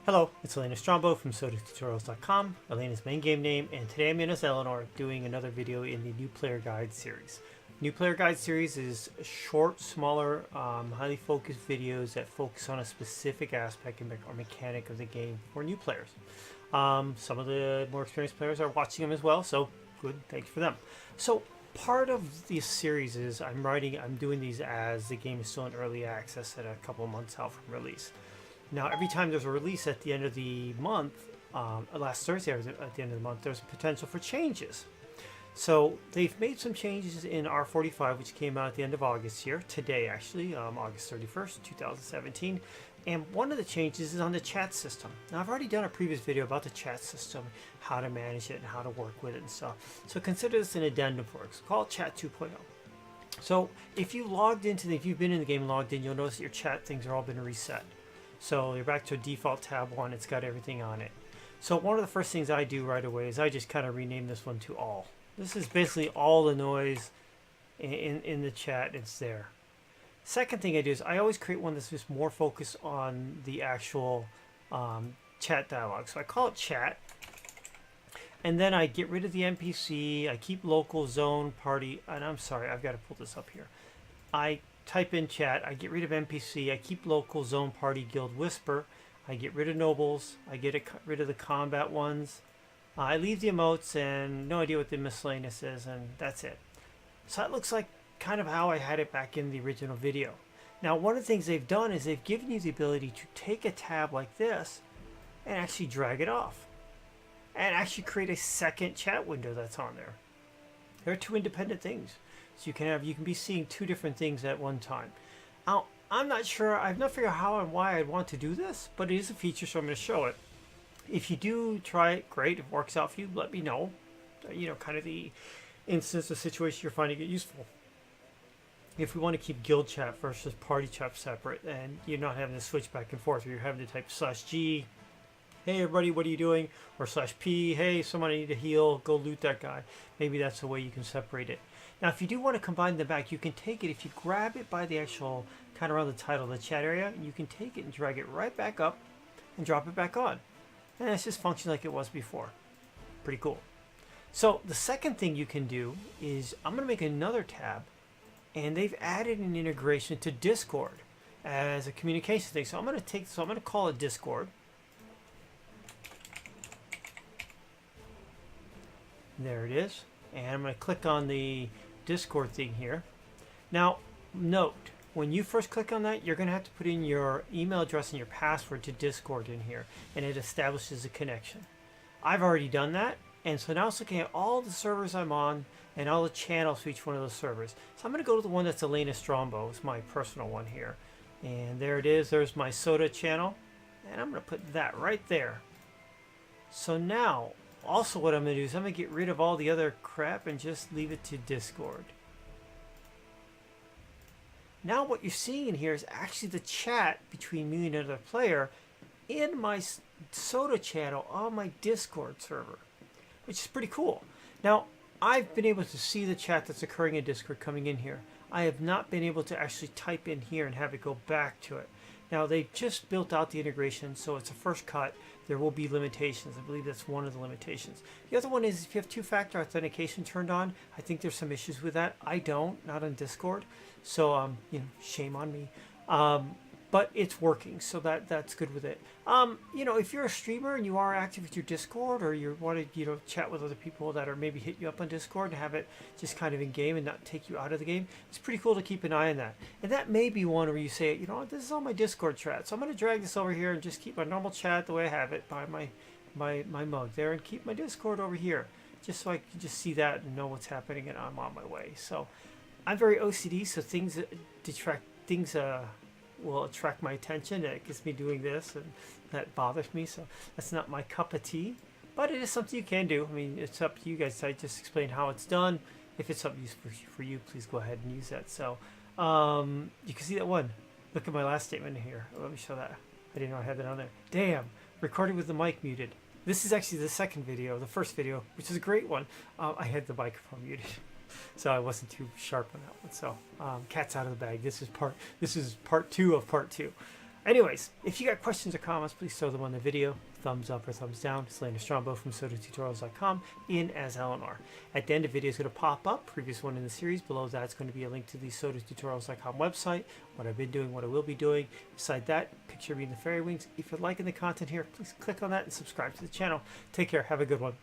Hello, it's Elaina Strongbow from SodaTutorials.com, Elaina's main game name, and today I'm in as Eleanor doing another video in the New Player Guide series. New Player Guide series is short, smaller, highly focused videos that focus on a specific aspect or mechanic of the game for new players. Some of the more experienced players are watching them as well, so good, thanks for them. So part of this series is I'm doing these as the game is still in early access at a couple of months out from release. Now, every time there's a release at the end of the month, last Thursday at the end of the month, there's potential for changes. So they've made some changes in R45, which came out at the end of August here, today actually, August 31st, 2017. And one of the changes is on the chat system. Now, I've already done a previous video about the chat system, how to manage it and how to work with it and stuff. So consider this an addendum for it. So call it Chat 2.0. So if you've been in the game and logged in, you'll notice that your chat things are all been reset. So you're back to a default tab 1, it's got everything on it. So one of the first things I do right away is I just kind of rename this one to all. This is basically all the noise in the chat, it's there. Second thing I do is I always create one that's just more focused on the actual chat dialogue. So I call it chat. And then I get rid of the NPC, I keep local zone party, and I'm sorry, I've got to pull this up here. I type in chat, I get rid of NPC, I keep local zone party guild whisper, I get rid of nobles, I get rid of the combat ones, I leave the emotes and no idea what the miscellaneous is, and that's it. So that looks like kind of how I had it back in the original video. Now one of the things they've done is they've given you the ability to take a tab like this and actually drag it off and actually create a second chat window that's on there. There are two independent things. So you can be seeing two different things at one time. Now, I'm not sure, I've not figured out how and why I'd want to do this, but it is a feature, so I'm going to show it. If you do try it, great. If it works out for you, let me know. Kind of the instance or situation you're finding it useful. If we want to keep guild chat versus party chat separate, and you're not having to switch back and forth, or you're having to type /G, hey everybody, what are you doing? Or /P, hey, someone I need to heal, go loot that guy. Maybe that's the way you can separate it. Now, if you do want to combine them back, you can take it, if you grab it by the actual, kind of around the title of the chat area, you can take it and drag it right back up and drop it back on. And it's just function like it was before. Pretty cool. So the second thing you can do is, I'm going to make another tab, and they've added an integration to Discord as a communication thing. So I'm going to call it Discord. There it is. And I'm going to click on the Discord thing here. Now, note, when you first click on that, you're going to have to put in your email address and your password to Discord in here, and it establishes a connection. I've already done that, and so now it's looking at all the servers I'm on and all the channels for each one of those servers. So I'm going to go to the one that's Elaina Strongbow. It's my personal one here. And there it is. There's my soda channel, and I'm going to put that right there. So now, also what I'm going to do is I'm going to get rid of all the other crap and just leave it to Discord. Now what you're seeing in here is actually the chat between me and another player in my soda channel on my Discord server, which is pretty cool. Now, I've been able to see the chat that's occurring in Discord coming in here. I have not been able to actually type in here and have it go back to it. Now, they've just built out the integration, so it's a first cut. There will be limitations. I believe that's one of the limitations. The other one is if you have two-factor authentication turned on, I think there's some issues with that. I don't, not on Discord. So, shame on me. But it's working, so that's good with it. If you're a streamer and you are active with your Discord, or you want to, chat with other people that are maybe hit you up on Discord and have it just kind of in game and not take you out of the game, it's pretty cool to keep an eye on that. And that may be one where you say, this is all my Discord chat, so I'm going to drag this over here and just keep my normal chat the way I have it by my mug there, and keep my Discord over here, just so I can just see that and know what's happening, and I'm on my way. So I'm very OCD, so things will attract my attention. It gets me doing this, and that bothers me, so that's not my cup of tea, but it is something you can do. I mean, it's up to you guys. I just explained how it's done. If it's something useful for you, please go ahead and use that. So you can see that one. Look at my last statement here. Let me show that. I didn't know I had that on there. Damn, recording with the mic muted. This is actually the second video. The first video, which is a great one, I had the microphone muted. So I wasn't too sharp on that one. So cat's out of the bag. This is part 2 of part 2. Anyways, if you got questions or comments, please throw them on the video. Thumbs up or thumbs down. It's Elaina Strongbow from SodaTutorials.com in as Eleanor. At the end, the video is going to pop up, previous one in the series. Below that, it's going to be a link to the SodaTutorials.com website, what I've been doing, what I will be doing. Beside that, picture me in the fairy wings. If you're liking the content here, please click on that and subscribe to the channel. Take care. Have a good one.